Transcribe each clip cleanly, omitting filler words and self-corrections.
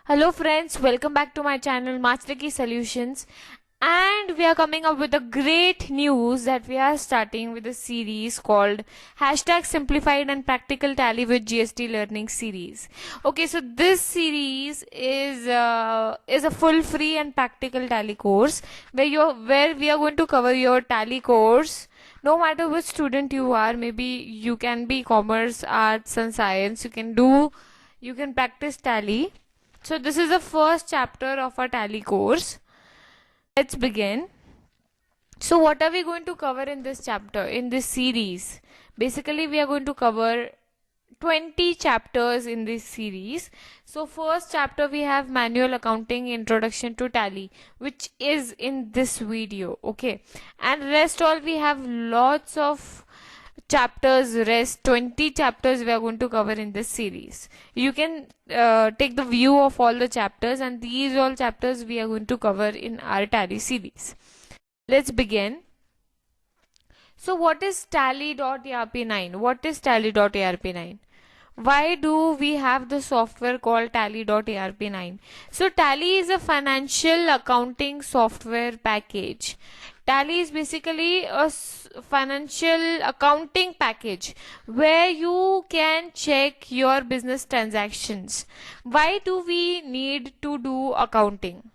Hello friends, welcome back to my channel Master Key Solutions, and we are coming up with a great news that we are starting with a series called Hashtag Simplified and Practical Tally with GST Learning series. Okay, so this series is a full free and practical tally course where we are going to cover your tally course. No matter which student you are, maybe you can be commerce, arts and science, you can practice tally. So this is the first chapter of our tally course. Let's begin. So what are we going to cover in this chapter, in this series? Basically, we are going to cover 20 chapters in this series. So first chapter we have manual accounting introduction to tally, which is in this video, okay? And rest all we have lots of chapters, rest 20 chapters we are going to cover in this series. You can take the view of all the chapters, and these all chapters we are going to cover in our tally series. Let's begin. So what is tally.arp9? What is tally.arp9? Why do we have the software called tally.arp9? So tally is a financial accounting software package. Tally is basically a financial accounting package where you can check your business transactions. Why do we need to do accounting?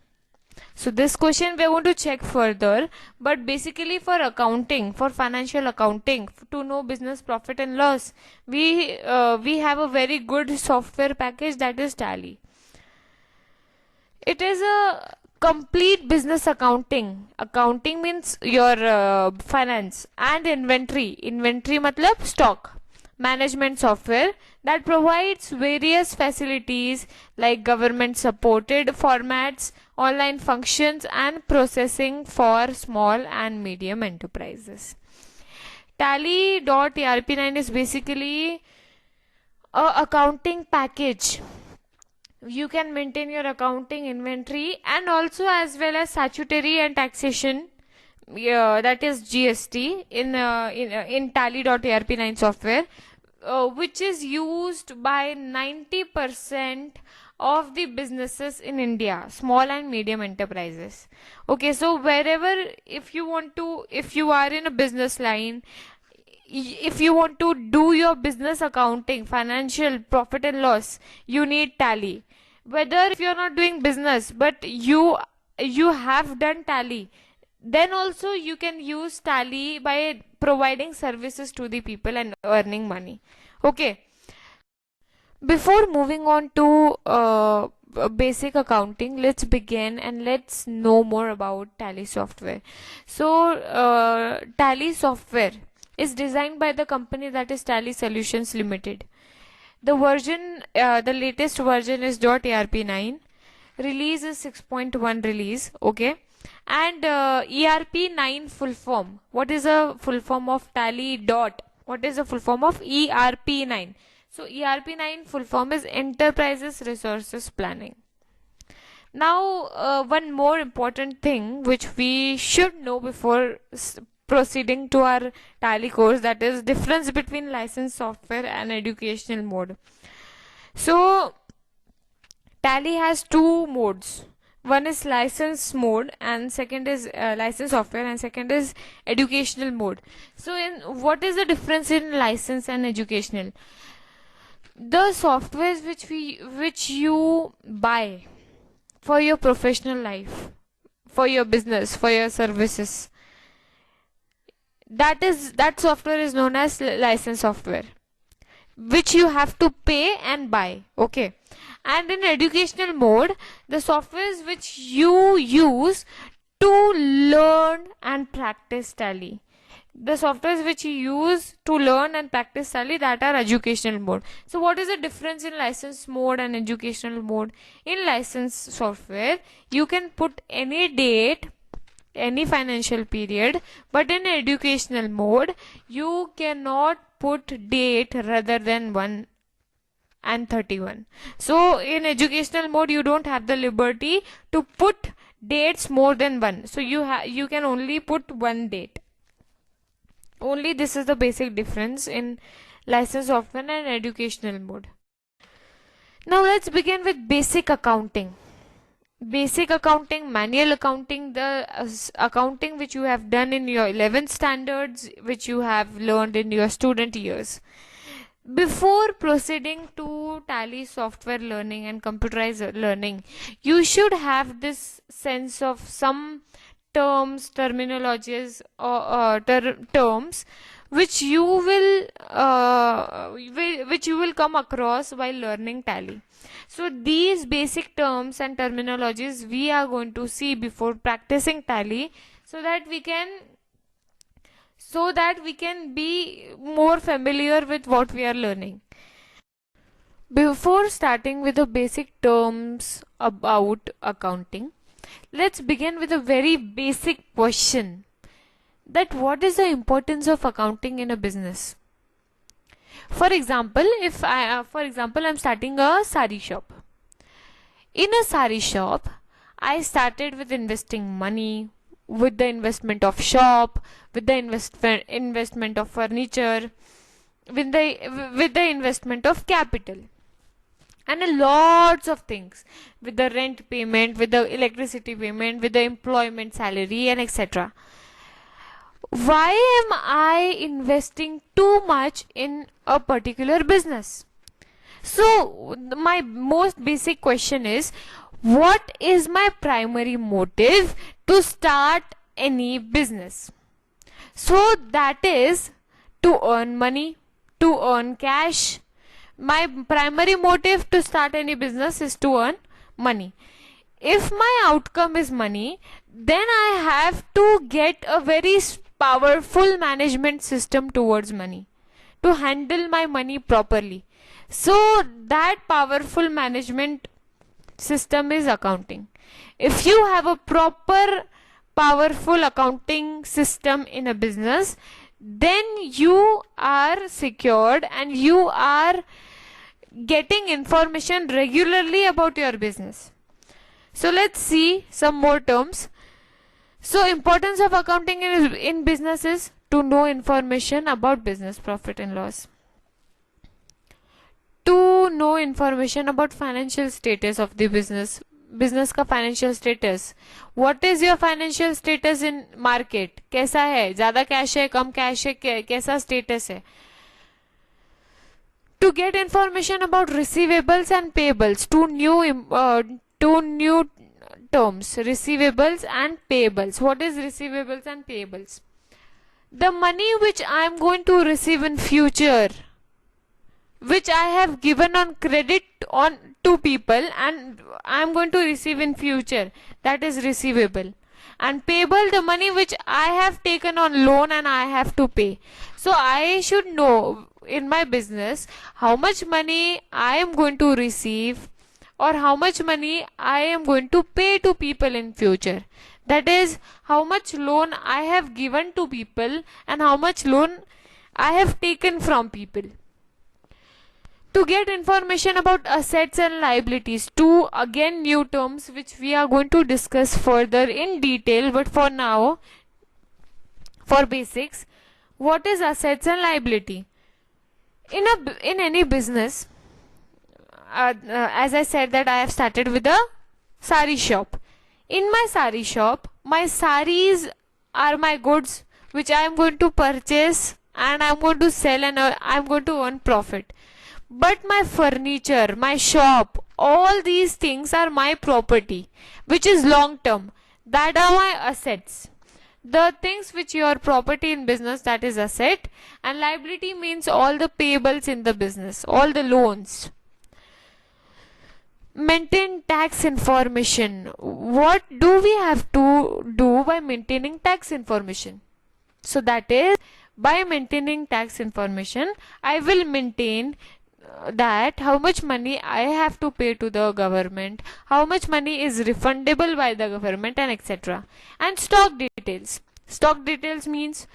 So this question we are going to check further, but basically for accounting, for financial accounting, to know business profit and loss, we have a very good software package, that is Tally. It is a complete business accounting. Accounting means your finance and inventory. Inventory matlab stock management software that provides various facilities like government supported formats, online functions and processing for small and medium enterprises. Tally.arp9 is basically a accounting package. You can maintain your accounting, inventory and also as well as statutory and taxation, that is GST in tally.arp9 software, which is used by 90% of the businesses in India, small and medium enterprises. Okay, so wherever, if you are in a business line, if you want to do your business accounting, financial profit and loss, you need tally. Whether if you're not doing business but you have done tally, then also you can use tally by providing services to the people and earning money. Okay, before moving on to basic accounting, let's begin and let's know more about tally software. So tally software is designed by the company that is Tally Solutions Limited. The latest version is .arp9. Release is 6.1 release, okay? And ERP9 full form. What is a full form of Tally dot? What is the full form of ERP9? So ERP9 full form is Enterprises Resources Planning. Now, one more important thing which we should know before proceeding to our tally course, that is difference between licensed software and educational mode. So tally has two modes. One is license mode and second is license software and second is educational mode. So in what is the difference in license and educational? The softwares which you buy for your professional life, for your business, for your services, that software is known as license software, which you have to pay and buy, okay? And in educational mode, the softwares which you use to learn and practice tally, the softwares which you use to learn and practice tally, that are educational mode. So what is the difference in license mode and educational mode? In license software, you can put any date, any financial period, but in educational mode you cannot put date rather than 1 and 31. So in educational mode you don't have the liberty to put dates more than 1, so you can only put one date only. This is the basic difference in license software and educational mode. Now let's begin with basic accounting. Basic accounting, manual accounting, the accounting which you have done in your 11th standards, which you have learned in your student years. Before proceeding to tally software learning and computerized learning, you should have this sense of some terms, terminologies, or terms which you will which you will come across while learning tally. So these basic terms and terminologies we are going to see before practicing tally, so that we can be more familiar with what we are learning. Before starting with the basic terms about accounting, let's begin with a very basic question, that what is the importance of accounting in a business? For example, if I'm starting a sari shop. In a sari shop, I started with investing money, with the investment of shop, with the investment of furniture, with the investment of capital, and a lots of things, with the rent payment, with the electricity payment, with the employment salary, and etc. Why am I investing too much in a particular business? So my most basic question is, what is my primary motive to start any business? So that is to earn money, to earn cash. My primary motive to start any business is to earn money. If my outcome is money, then I have to get a very powerful management system towards money to handle my money properly. So that powerful management system is accounting. If you have a proper powerful accounting system in a business, then you are secured and you are getting information regularly about your business. So let's see some more terms. So importance of accounting in business is to know information about business profit and loss, to know information about financial status of the business का financial status. What is your financial status in market? कैसा है? ज़्यादा cash है, कम cash है, कैसा status है? To get information about receivables and payables, two new terms, receivables and payables. What is receivables and payables? The money which I am going to receive in future, which I have given on credit on to people and I am going to receive in future, that is receivable. And payable, the money which I have taken on loan and I have to pay. So I should know in my business how much money I am going to receive or how much money I am going to pay to people in future. That is how much loan I have given to people and how much loan I have taken from people. To get information about assets and liabilities, two again new terms which we are going to discuss further in detail, but for now, for basics, what is assets and liability? In any business, as I said that I have started with a sari shop. In my sari shop, my saris are my goods which I am going to purchase and I am going to sell and I am going to earn profit. But my furniture, my shop, all these things are my property, which is long term. That are my assets. The things which your property in business, that is asset, and liability means all the payables in the business, all the loans. Maintain tax information. What do we have to do by maintaining tax information? So that is, by maintaining tax information, I will maintain that how much money I have to pay to the government, how much money is refundable by the government, and etc. And stock details. Stock details means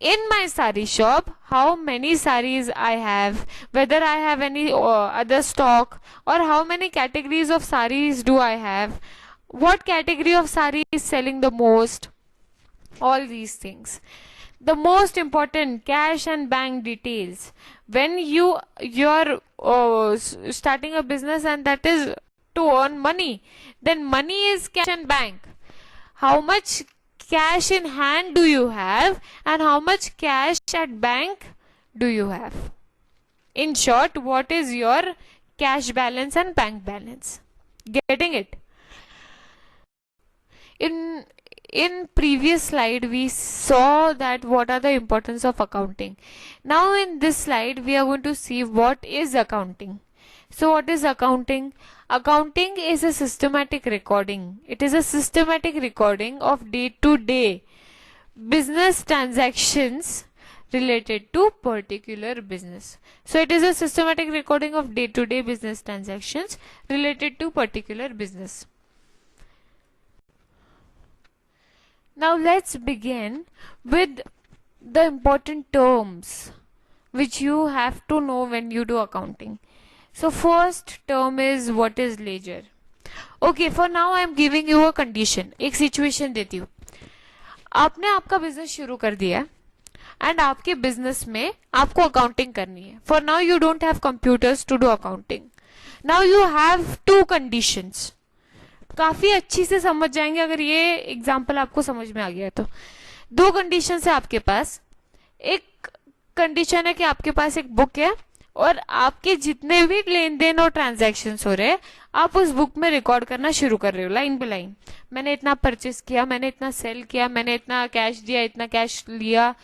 in my sari shop how many saris I have, whether I have any other stock, or how many categories of saris do I have, what category of sari is selling the most, all these things. The most important, cash and bank details. When you're starting a business and that is to earn money, then money is cash and bank. How much cash in hand do you have and how much cash at bank do you have? In short, what is your cash balance and bank balance? Getting it? In previous slide we saw that what are the importance of accounting. Now in this slide we are going to see what is accounting. So what is accounting? Accounting is a systematic recording. It is a systematic recording of day-to-day business transactions related to particular business. So it is a systematic recording of day-to-day business transactions related to particular business. Now let's begin with the important terms which you have to know when you do accounting. So first term is what is ledger. Okay, for now I am giving you a condition. एक situation देती हूँ. आपने आपका business शुरू कर दिया and आपके business में आपको अकाउंटिंग करनी है. For now you don't have computers to do accounting. Now you have two conditions. काफी अच्छी से समझ जाएंगे अगर ये एग्जाम्पल आपको समझ में आ गया तो. दो कंडीशन है आपके पास. एक कंडीशन है कि आपके पास एक बुक है और आपके जितने भी लेन देन और ट्रांजैक्शन हो रहे हैं आप उस बुक में रिकॉर्ड करना शुरू कर रहे हो लाइन बाय लाइन. मैंने इतना परचेस किया, मैंने इतना सेल किया, मैंने इतना कैश दिया, इतना कैश लिया,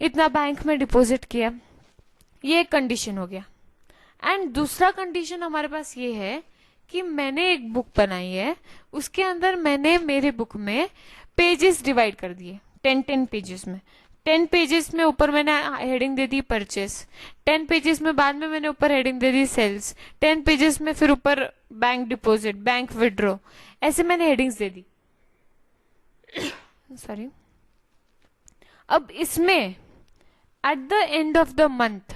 इतना बैंक में डिपॉजिट किया. ये एक कंडीशन हो गया. एंड दूसरा कंडीशन हमारे पास ये है कि मैंने एक बुक बनाई है, उसके अंदर मैंने मेरे बुक में पेजेस डिवाइड कर दिए 10 पेजेस में. 10 पेजेस में ऊपर मैंने हेडिंग दे दी परचेस, 10 पेजेस में बाद में मैंने ऊपर हेडिंग दे दी सेल्स, 10 पेजेस में फिर ऊपर बैंक डिपॉजिट, बैंक विड्रॉ, ऐसे मैंने हेडिंग्स दे दी. सॉरी. अब इसमें at the end of the month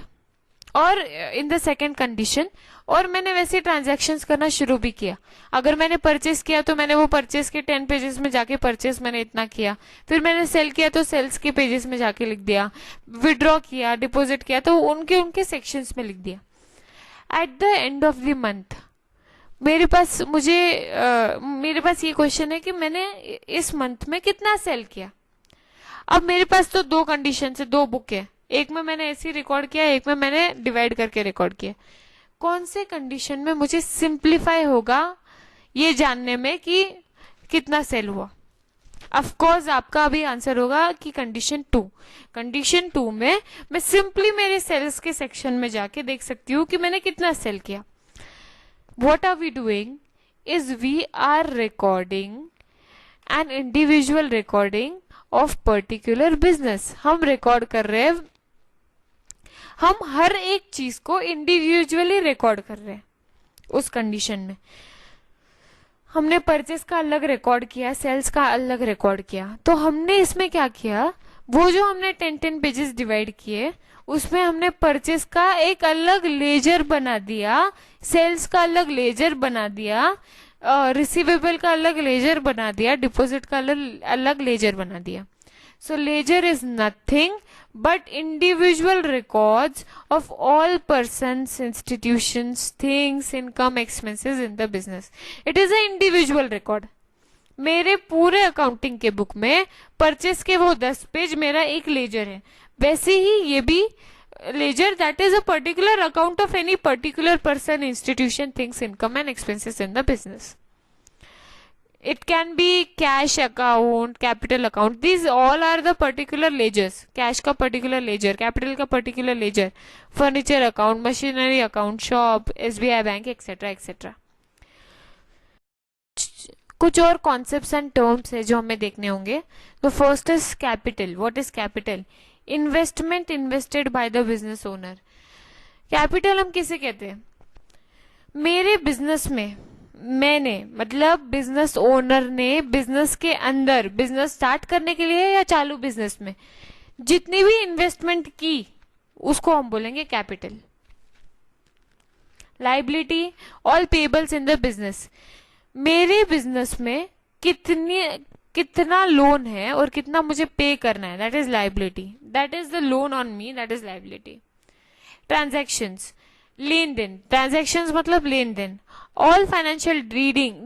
और इन द सेकेंड कंडीशन, और मैंने वैसे ट्रांजैक्शंस करना शुरू भी किया. अगर मैंने परचेस किया तो मैंने वो परचेस के 10 पेजेस में जाके परचेस मैंने इतना किया, फिर मैंने सेल किया तो सेल्स के पेजेस में जाके लिख दिया, विड्रॉ किया, डिपॉजिट किया तो उनके सेक्शंस में लिख दिया. At the end of the month मेरे पास ये क्वेश्चन है कि मैंने इस मंथ में कितना सेल किया. अब मेरे पास तो दो कंडीशन है, दो बुक है, एक में मैंने ऐसे रिकॉर्ड किया, एक में मैंने डिवाइड करके रिकॉर्ड किया. कौन से कंडीशन में मुझे सिंप्लीफाई होगा ये जानने में कि कितना सेल हुआ? ऑफ कोर्स आपका अभी आंसर होगा कि कंडीशन 2. कंडीशन 2 में मैं सिंपली मेरे सेल्स के सेक्शन में जाके देख सकती हूँ कि मैंने कितना सेल किया. What are we doing is we are recording an individual recording of particular business. हम रिकॉर्ड कर रहे हैं, हम हर एक चीज को इंडिविजुअली रिकॉर्ड कर रहे हैं. उस कंडीशन में हमने परचेस का अलग रिकॉर्ड किया, सेल्स का अलग रिकॉर्ड किया. तो हमने इसमें क्या किया, वो जो हमने 10 पेजेस डिवाइड किए उसमें हमने परचेस का एक अलग लेजर बना दिया, सेल्स का अलग लेजर बना दिया, रिसीवेबल का अलग लेजर बना दिया, डिपॉजिट का अलग लेजर बना दिया. So ledger is nothing but individual records of all persons, institutions, things, income, expenses in the business. It is an individual record. मेरे पूरे अकाउंटिंग के बुक में परचेस के वो 10 पेज मेरा एक लेजर है. वैसे ही ये भी laser, that is a particular account of any particular person, institution, things, income and expenses in the business. It can be cash account, capital account. These all are the particular ledgers. Cash का particular ledger, capital का particular ledger, furniture account, machinery account, shop, SBI bank, etc. etc. कुछ और concepts and terms है जो हमें देखने होंगे. The first is capital. What is capital? Investment invested by the business owner. Capital हम किसे कहते हैं? मेरे बिजनेस में मैंने, मतलब बिजनेस ओनर ने बिजनेस के अंदर, बिजनेस स्टार्ट करने के लिए या चालू बिजनेस में जितनी भी इन्वेस्टमेंट की उसको हम बोलेंगे capital. Liability all payables in the business. मेरे बिजनेस में कितना लोन है और कितना मुझे पे करना है, that is liability, that is the loan on me, that is liability. Transactions, लेन देन, ट्रांजैक्शंस मतलब लेन देन. All financial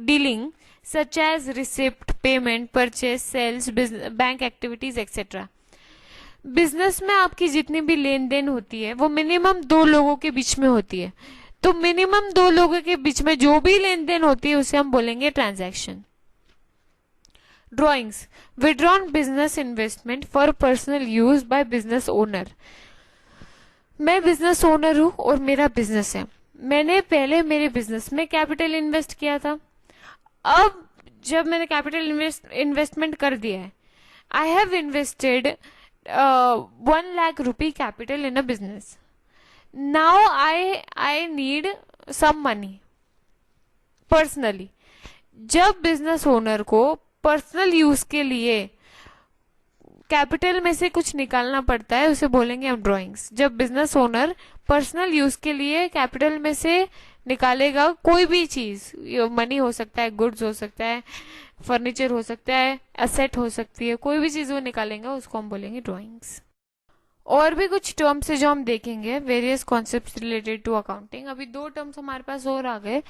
dealing such as receipt, payment, purchase, sales, bank activities etcetera. Business में आपकी जितनी भी लेन देन होती है वो मिनिमम दो लोगों के बीच में होती है. तो मिनिमम दो लोगों के बीच में जो भी लेन देन होती है उसे हम बोलेंगे transaction. Drawings, withdrawn business investment for personal use by business owner. मैं बिजनेस ओनर हूं और मेरा बिजनेस है. मैंने पहले मेरे बिजनेस में कैपिटल इन्वेस्ट किया था. अब जब मैंने कैपिटल इन्वेस्टमेंट कर दिया है, I have invested 1 lakh rupee capital in a business. Now I need some money personally. जब बिजनेस ओनर को पर्सनल यूज के लिए कैपिटल में से कुछ निकालना पड़ता है उसे बोलेंगे हम ड्राइंग्स. जब बिजनेस ओनर पर्सनल यूज के लिए कैपिटल में से निकालेगा कोई भी चीज, मनी हो सकता है, गुड्स हो सकता है, फर्नीचर हो सकता है, एसेट हो सकती है, कोई भी चीज वो निकालेंगे उसको हम बोलेंगे ड्राइंग्स. और भी कुछ टर्म्स है जो हम देखेंगे, various concepts related to accounting. अभी दो टर्म्स हमारे पास और आ गए,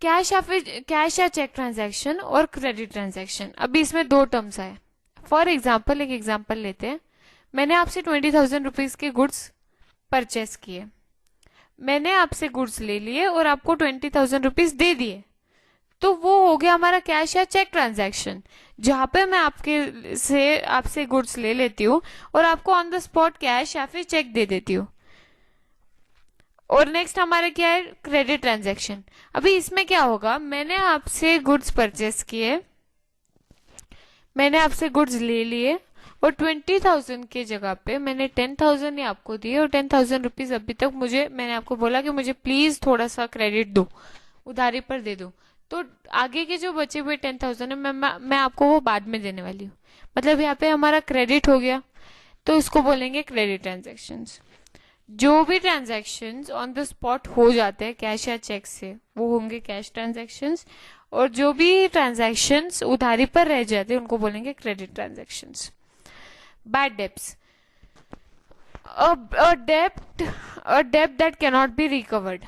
कैश या चेक ट्रांजैक्शन और क्रेडिट ट्रांजैक्शन. अभी इसमें दो टर्म्स आए. फॉर एग्जाम्पल, एक एग्जाम्पल लेते हैं. मैंने आपसे 20,000 रुपीज के गुड्स परचेस किए. मैंने आपसे गुड्स ले लिए और आपको 20,000 रुपीज दे दिए. तो वो हो गया हमारा कैश या चेक ट्रांजैक्शन, जहां पे मैं आपसे गुड्स ले लेती हूँ और आपको ऑन द स्पॉट कैश या फिर चेक दे देती हूँ. और नेक्स्ट हमारा क्या है, क्रेडिट ट्रांजैक्शन. अभी इसमें क्या होगा, मैंने आपसे गुड्स परचेस किए, मैंने आपसे गुड्स ले लिए और 20,000 के जगह पे मैंने 10,000 ही आपको दिए और 10,000 रुपीज अभी तक मैंने आपको बोला कि मुझे प्लीज थोड़ा सा क्रेडिट दो, उधारी पर दे दो. तो आगे के जो बचे हुए 10,000 है मैं आपको वो बाद में देने वाली हूँ. मतलब यहाँ पे हमारा क्रेडिट हो गया, तो इसको बोलेंगे क्रेडिट ट्रांजैक्शंस. जो भी ट्रांजैक्शंस ऑन द स्पॉट हो जाते हैं कैश या चेक से वो होंगे कैश ट्रांजैक्शंस, और जो भी ट्रांजैक्शंस उधारी पर रह जाते हैं उनको बोलेंगे credit transactions. Bad debts, a debt that cannot be recovered.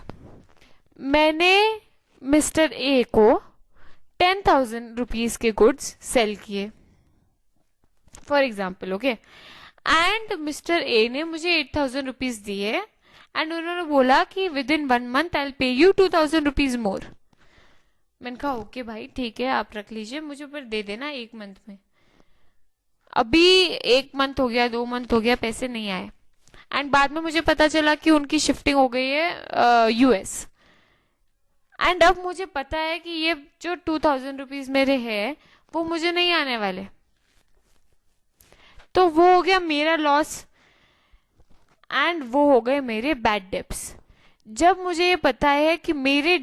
मैंने मिस्टर ए को 10,000 रुपीज के गुड्स सेल किए for example, okay. And mister A ने मुझे 8,000 रुपीज दिए एंड उन्होंने बोला कि विद इन 1 month आई पे यू 2,000 रुपीज मोर. मैंने कहा ओके भाई ठीक है, आप रख लीजिए, मुझे पर दे देना 1 month में. अभी 1 month हो गया, 2 month हो गया, पैसे नहीं आए. एंड बाद में मुझे पता चला कि उनकी शिफ्टिंग हो गई है यूएस. एंड अब मुझे पता है कि ये जो 2,000 रुपीज मेरे हैं वो मुझे नहीं आने वाले. तो वो हो गया मेरा लॉस एंड वो हो गए मेरे बैड डेब्ट्स. जब मुझे ये पता है कि मेरे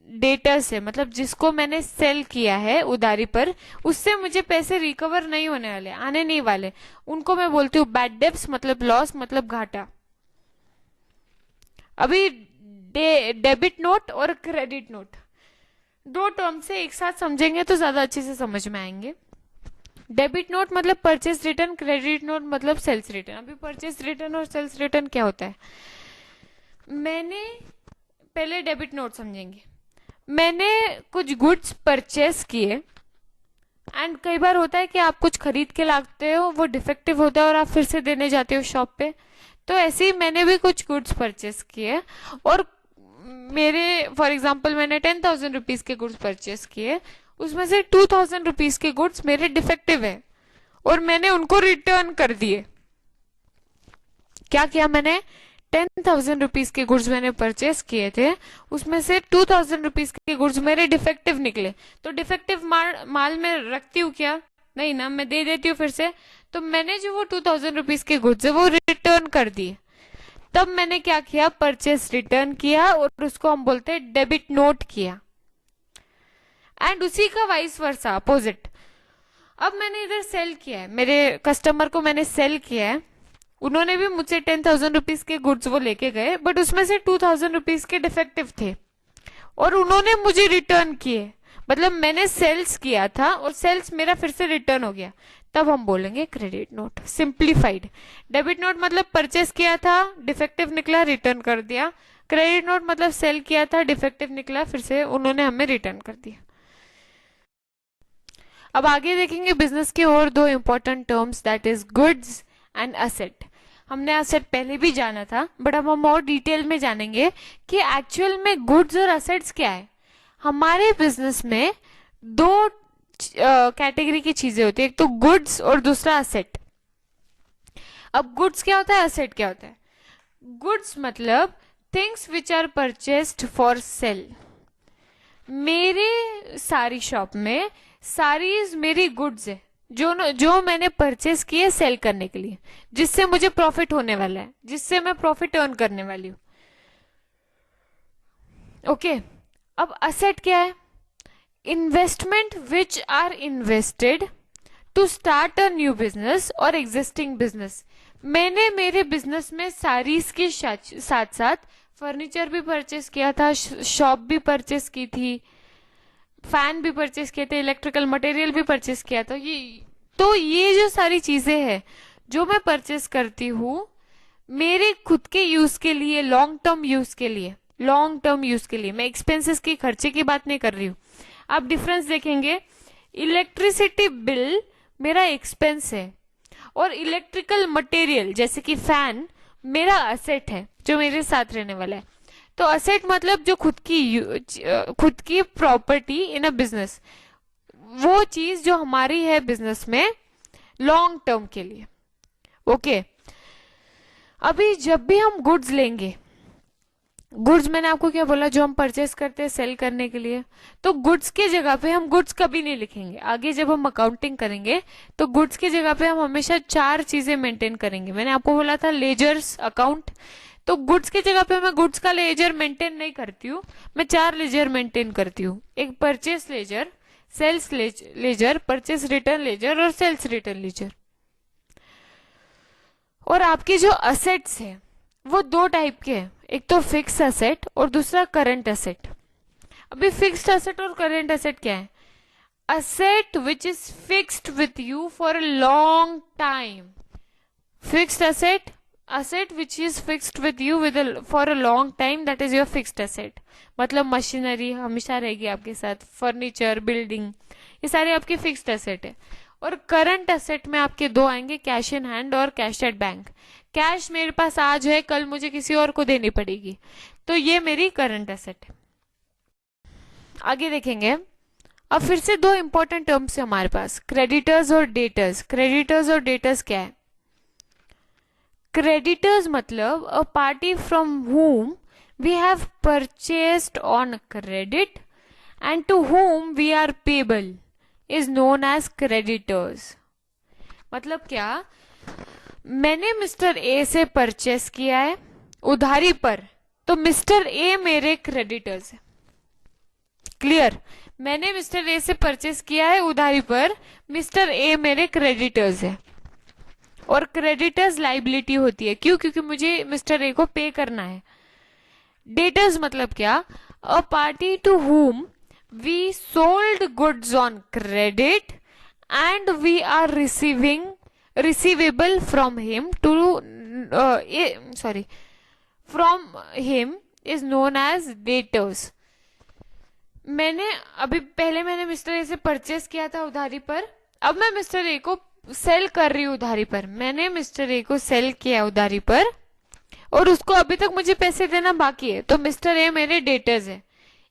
डेटर्स है, मतलब जिसको मैंने सेल किया है उधारी पर, उससे मुझे पैसे रिकवर नहीं होने वाले, आने नहीं वाले, उनको मैं बोलती हूँ बैड डेब्ट्स, मतलब लॉस, मतलब घाटा. अभी डेबिट नोट और क्रेडिट नोट दो टर्म से एक साथ समझेंगे तो ज्यादा अच्छे से समझ में आएंगे. डेबिट नोट मतलब परचेस रिटर्न, क्रेडिट नोट मतलब सेल्स रिटर्न. अभी परचेस रिटर्न और सेल्स रिटर्न क्या होता है, मैंने पहले डेबिट नोट समझेंगे. मैंने कुछ गुड्स परचेस किए एंड कई बार होता है कि आप कुछ खरीद के लाते हो, वो डिफेक्टिव होता है और आप फिर से देने जाते हो शॉप पे. तो ऐसे ही मैंने भी कुछ गुड्स परचेस किए और मेरे फॉर एग्जाम्पल मैंने 10,000 रुपीज के गुड्स परचेस किए, उसमें से 2,000 रुपीज के गुड्स मेरे डिफेक्टिव है और मैंने उनको रिटर्न कर दिए. क्या किया मैंने, 10,000 रुपीज के गुड्स मैंने परचेस किए थे, उसमें से 2,000 रुपीज के गुड्स मेरे डिफेक्टिव निकले. तो डिफेक्टिव माल में रखती हूँ क्या, नहीं ना, मैं दे देती हूँ फिर से. तो मैंने जो वो 2,000 रुपीज के गुड्स है वो रिटर्न कर दिए. तब मैंने क्या किया, परचेस रिटर्न किया और उसको हम बोलते हैं डेबिट नोट किया. एंड उसी का वाइस वर्सा अपोजिट, अब मैंने इधर सेल किया है, मेरे कस्टमर को मैंने सेल किया है, उन्होंने भी मुझसे 10,000 रुपीज के गुड्स वो लेके गए, बट उसमें से 2,000 रुपीज के डिफेक्टिव थे और उन्होंने मुझे रिटर्न किए, मतलब मैंने सेल्स किया था और सेल्स मेरा फिर से रिटर्न हो गया, तब हम बोलेंगे credit note. Simplified. Debit note मतलब परचेस किया था, डिफेक्टिव निकला, रिटर्न कर दिया। क्रेडिट नोट मतलब सेल किया था, डिफेक्टिव निकला, फिर से उन्होंने हमें रिटर्न कर दिया। अब आगे देखेंगे बिजनेस के और दो important terms, that is goods and asset. हमने असेट पहले भी जाना था, बट अब हम और डिटेल में जानेंगे कि एक्चुअल में गुड्स और असेट्स क्या है। हमारे बिजनेस में दो कैटेगरी की चीजें होती है, एक तो गुड्स और दूसरा असेट। अब गुड्स क्या होता है, असेट क्या होता है? गुड्स मतलब things which are purchased for sale. मेरे सारी शॉप में सारीज मेरी गुड्स है, जो मैंने परचेस किए सेल करने के लिए, जिससे मुझे प्रॉफिट होने वाला है, जिससे मैं प्रॉफिट अर्न करने वाली हूं। ओके, अब असेट क्या है? Investment which are invested to start a new business और एग्जिस्टिंग बिजनेस। मैंने मेरे बिजनेस में सारीज के साथ साथ फर्नीचर भी परचेस किया था, शॉप भी परचेस की थी, फैन भी परचेस किए थे, इलेक्ट्रिकल मटेरियल भी परचेस किया था। ये जो सारी चीजें हैं जो मैं परचेस करती हूँ मेरे खुद के यूज के लिए, लॉन्ग टर्म यूज के लिए, मैं एक्सपेंसेस की, खर्चे की बात नहीं कर रही हूँ। आप डिफरेंस देखेंगे, इलेक्ट्रिसिटी बिल मेरा एक्सपेंस है और इलेक्ट्रिकल मटेरियल जैसे कि फैन मेरा असेट है जो मेरे साथ रहने वाला है। तो असेट मतलब जो खुद की प्रॉपर्टी इन अ बिजनेस, वो चीज जो हमारी है बिजनेस में लॉन्ग टर्म के लिए। ओके, अभी जब भी हम गुड्स लेंगे, गुड्स मैंने आपको क्या बोला, जो हम परचेस करते हैं सेल करने के लिए, तो गुड्स की जगह पे हम गुड्स कभी नहीं लिखेंगे। आगे जब हम अकाउंटिंग करेंगे तो गुड्स की जगह पे हम हमेशा 4 चीजें मेंटेन करेंगे। मैंने आपको बोला था लेजर्स अकाउंट, तो गुड्स की जगह पे मैं गुड्स का लेजर मेंटेन नहीं करती हूँ, मैं 4 लेजर मेंटेन करती हूँ। एक purchase ledger, sales ledger, purchase return ledger और सेल्स रिटर्न लेजर। और आपके जो असेट्स है वो 2 टाइप के हैं, एक तो फिक्स असेट और दूसरा करंट असेट। अभी फिक्स्ड असेट और करंट असेट क्या है? Asset which is fixed with you for a long time. Fixed asset, asset which is fixed with you for a long time, that is your fixed asset. मतलब machinery हमेशा रहेगी आपके साथ, furniture, building, ये सारे आपके फिक्स्ड असेट है। और करंट असेट में आपके 2 आएंगे, कैश इन हैंड और कैश एट बैंक। कैश मेरे पास आज है, कल मुझे किसी और को देनी पड़ेगी, तो ये मेरी करंट असेट है। आगे देखेंगे, अब फिर से 2 इंपॉर्टेंट टर्म्स है हमारे पास, क्रेडिटर्स और डेटर्स। क्रेडिटर्स और डेटर्स क्या है? क्रेडिटर्स मतलब a party from whom we have purchased on credit and to whom we are payable is known as creditors। मतलब क्या, मैंने मिस्टर ए से परचेस किया है उधारी पर, तो मिस्टर ए मेरे क्रेडिटर्स है। क्लियर? मैंने मिस्टर ए से परचेस किया है उधारी पर, मिस्टर ए मेरे क्रेडिटर्स है। और क्रेडिटर्स लाइबिलिटी होती है, क्यों? क्योंकि मुझे मिस्टर ए को पे करना है। डेटर्स मतलब क्या, a party to whom we sold goods on credit and we are receivable from him from him is known as debtors. पहले मैंने मिस्टर ए से परचेस किया था उधारी पर, अब मैं मिस्टर ए को सेल कर रही हूँ उधारी पर। मैंने मिस्टर ए को सेल किया उधारी पर और उसको अभी तक मुझे पैसे देना बाकी है, तो मिस्टर ए मेरे डेटर्स है।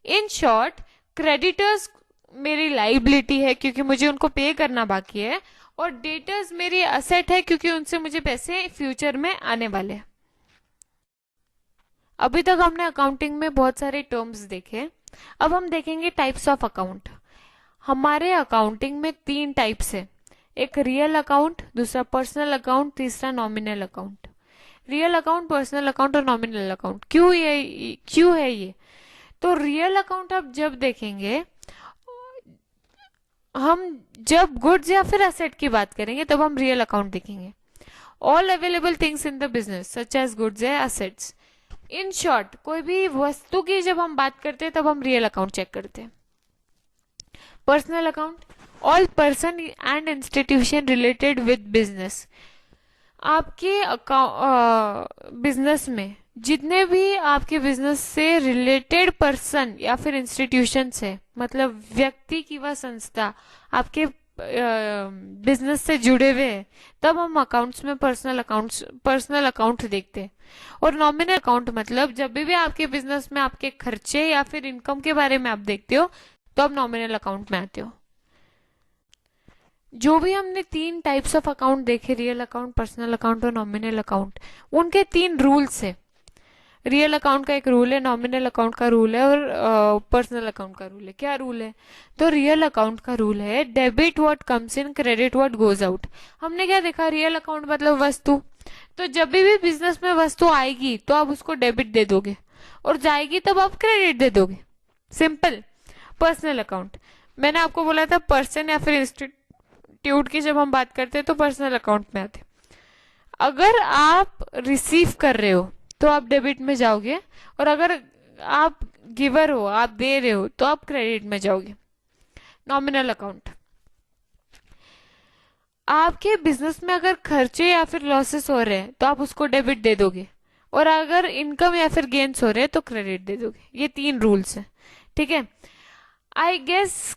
इन शॉर्ट, क्रेडिटर्स मेरी लाइबिलिटी है क्योंकि मुझे उनको पे करना बाकी है, और डेटर्स मेरी असेट है क्योंकि उनसे मुझे पैसे फ्यूचर में आने वाले हैं। अभी तक हमने अकाउंटिंग में बहुत सारे टर्म्स देखे, अब हम देखेंगे टाइप्स ऑफ अकाउंट। हमारे अकाउंटिंग में 3 टाइप्स है, एक रियल अकाउंट, दूसरा पर्सनल अकाउंट, तीसरा nominal account. Real account, personal account और नॉमिनल अकाउंट। क्यों है ये? तो रियल अकाउंट आप जब देखेंगे, हम जब गुड्स या फिर असेट की बात करेंगे तब हम रियल अकाउंट देखेंगे। All available things in the business such as goods या असेट्स। इन शॉर्ट, कोई भी वस्तु की जब हम बात करते हैं तब हम रियल अकाउंट चेक करते हैं। Personal account, all person and institution related with business. आपके बिजनेस में जितने भी आपके बिजनेस से रिलेटेड पर्सन या फिर इंस्टीट्यूशन है, मतलब व्यक्ति की वह संस्था आपके बिजनेस से जुड़े हुए हैं, तब हम अकाउंट्स में पर्सनल अकाउंट देखते हैं। और नॉमिनल अकाउंट मतलब जब भी आपके बिजनेस में आपके खर्चे या फिर इनकम के बारे में आप देखते हो तो आप नॉमिनल अकाउंट में आते हो। जो भी हमने 3 टाइप्स ऑफ अकाउंट देखे, रियल अकाउंट, पर्सनल अकाउंट और नॉमिनल अकाउंट, उनके 3 रूल्स है। रियल अकाउंट का एक रूल है, नॉमिनल अकाउंट का रूल है और पर्सनल अकाउंट का रूल है। क्या रूल है? तो रियल अकाउंट का रूल है debit what comes in, credit what goes out. हमने क्या देखा? रियल अकाउंट मतलब वस्तु, तो जब भी बिजनेस में वस्तु आएगी तो आप उसको डेबिट दे दोगे और जाएगी तब आप क्रेडिट दे दोगे, सिंपल। पर्सनल अकाउंट, मैंने आपको बोला था पर्सन या फिर इंस्टीट्यूट की जब हम बात करते हैं तो पर्सनल अकाउंट में आते। अगर आप रिसीव कर रहे हो तो आप डेबिट में जाओगे, और अगर आप गिवर हो, आप दे रहे हो, तो आप क्रेडिट में जाओगे। नॉमिनल अकाउंट, आपके बिजनेस में अगर खर्चे या फिर लॉसेस हो रहे हैं तो आप उसको डेबिट दे दोगे, और अगर इनकम या फिर गेन्स हो रहे हैं तो क्रेडिट दे दोगे। ये 3 रूल्स हैं, ठीक है। आई गेस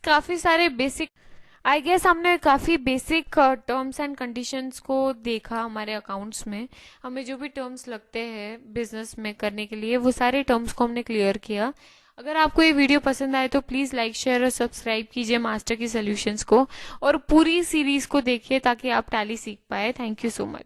हमने काफी बेसिक टर्म्स एंड कंडीशंस को देखा हमारे अकाउंट्स में। हमें जो भी टर्म्स लगते हैं बिजनेस में करने के लिए, वो सारे टर्म्स को हमने क्लियर किया। अगर आपको ये वीडियो पसंद आए तो प्लीज लाइक, शेयर और सब्सक्राइब कीजिए मास्टर की सॉल्यूशंस को, और पूरी सीरीज को देखिए ताकि आप टैली सीख पाए। Thank you so much.